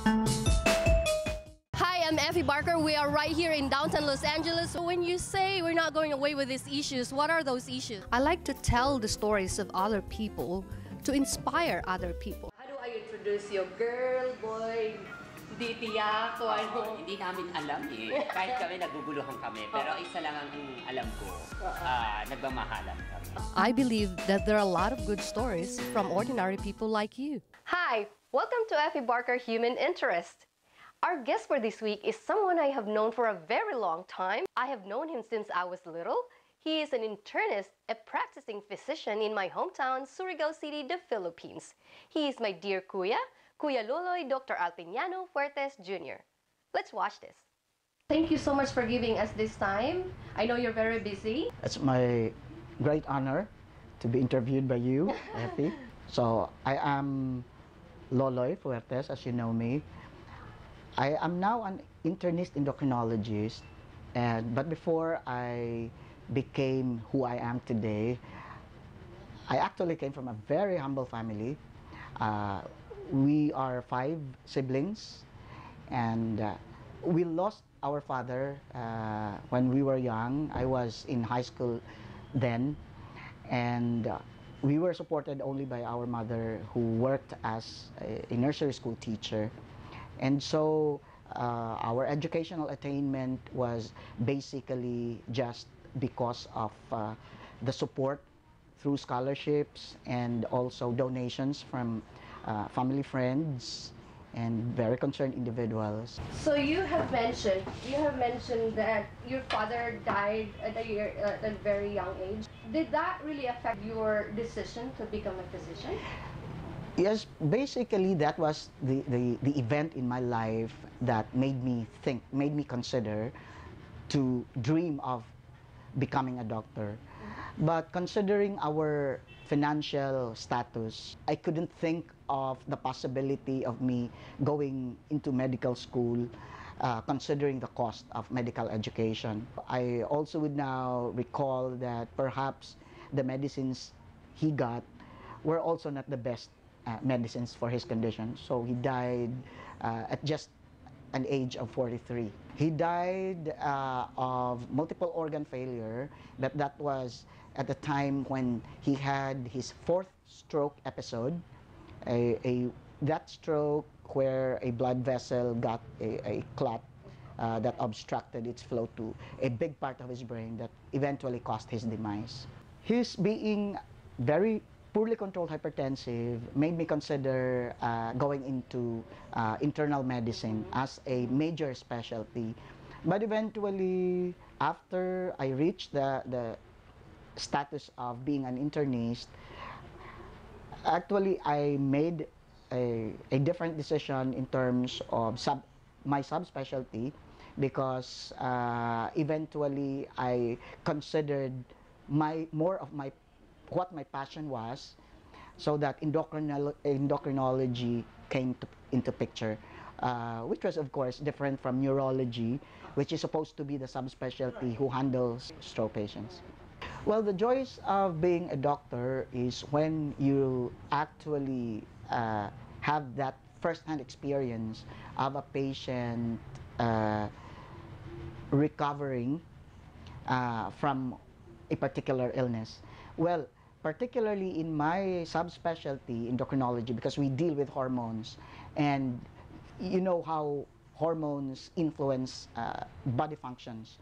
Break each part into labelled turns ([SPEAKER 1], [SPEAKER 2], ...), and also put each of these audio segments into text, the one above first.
[SPEAKER 1] Hi, I'm Effie Barker. We are right here in downtown Los Angeles. When you say we're not going away with these issues, what are those issues? I like to tell the stories of other people to inspire other people. How do I introduce you? Girl, boy, di tiyak, o ano?
[SPEAKER 2] Hindi namin alam eh. Kahit kami naguguluhan kami. Pero isa lang ang alam ko, nagmamahalan kami.
[SPEAKER 1] I believe that there are a lot of good stories from ordinary people like you. Hi, welcome to Effie Barker Human Interest. Our guest for this week is someone I have known for a very long time. I have known him since I was little. He is an internist, a practicing physician in my hometown, Surigao City, the Philippines. He is my dear Kuya Loloy, Dr. Alpeniano Fuertes Jr. Let's watch this. Thank you so much for giving us this time. I know you're very busy.
[SPEAKER 3] It's my great honor to be interviewed by you, Effie. So I am Loloy Fuertes, as you know me. I am now an internist endocrinologist, but before I became who I am today, I actually came from a very humble family. We are 5 siblings, and we lost our father when we were young. I was in high school then, and we were supported only by our mother, who worked as a nursery school teacher. And so our educational attainment was basically just because of the support through scholarships and also donations from family friends and very concerned individuals.
[SPEAKER 1] So you have mentioned that your father died at a very young age. Did that really affect your decision to become a physician?
[SPEAKER 3] Yes, basically that was the event in my life that made me consider to dream of becoming a doctor. But considering our financial status, I couldn't think of the possibility of me going into medical school, considering the cost of medical education. I also would now recall that perhaps the medicines he got were also not the best medicines for his condition. So he died at just an age of 43. He died of multiple organ failure, but that was at the time when he had his 4th stroke episode. That stroke where a blood vessel got a clot that obstructed its flow to a big part of his brain that eventually caused his demise. His being very poorly controlled hypertensive made me consider going into internal medicine as a major specialty. But eventually, after I reached the status of being an internist, actually I made a different decision in terms of my subspecialty, because eventually I considered what my passion was, so that endocrinology came into picture, which was of course different from neurology, which is supposed to be the subspecialty who handles stroke patients. Well, the joys of being a doctor is when you actually have that first-hand experience of a patient recovering from a particular illness. Well, particularly in my subspecialty, endocrinology, because we deal with hormones, and you know how hormones influence body functions.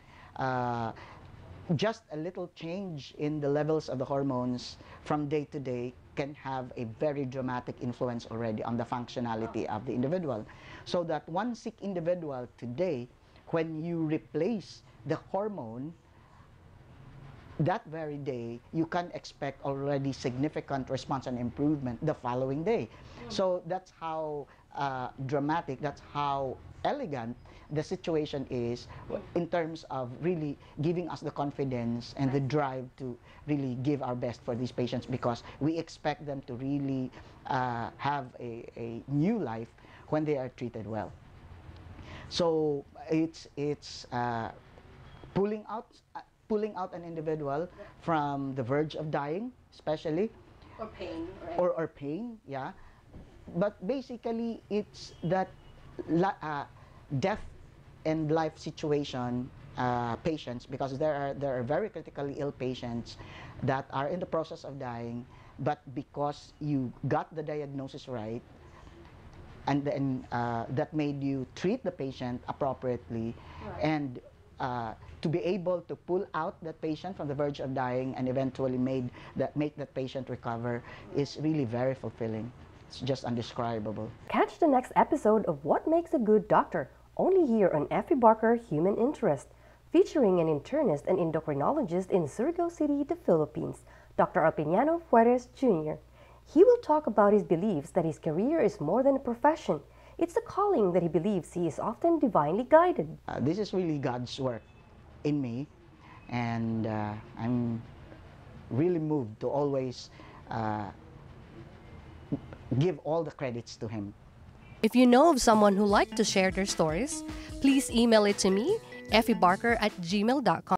[SPEAKER 3] Just a little change in the levels of the hormones from day to day can have a very dramatic influence already on the functionality of the individual. So that one sick individual today, when you replace the hormone, that very day, you can expect already significant response and improvement the following day. So that's how dramatic, that's how elegant the situation is in terms of really giving us the confidence and the drive to really give our best for these patients, because we expect them to really have a new life when they are treated well. So it's pulling out an individual from the verge of dying, especially,
[SPEAKER 1] or pain, right?
[SPEAKER 3] or pain, yeah. But basically, it's that death and life situation patients, because there are very critically ill patients that are in the process of dying, but because you got the diagnosis right, and then that made you treat the patient appropriately, right, and to be able to pull out that patient from the verge of dying and eventually make that patient recover is really very fulfilling. It's just undescribable.
[SPEAKER 1] Catch the next episode of What Makes a Good Doctor, only here on Effie Barker Human Interest, featuring an internist and endocrinologist in Surigao City, the Philippines, Dr. Alpeniano Fuertes Jr. He will talk about his beliefs that his career is more than a profession. It's a calling that he believes he is often divinely guided.
[SPEAKER 3] This is really God's work in me, and I'm really moved to always give all the credits to him.
[SPEAKER 1] If you know of someone who liked to share their stories, please email it to me, effiebarker@gmail.com.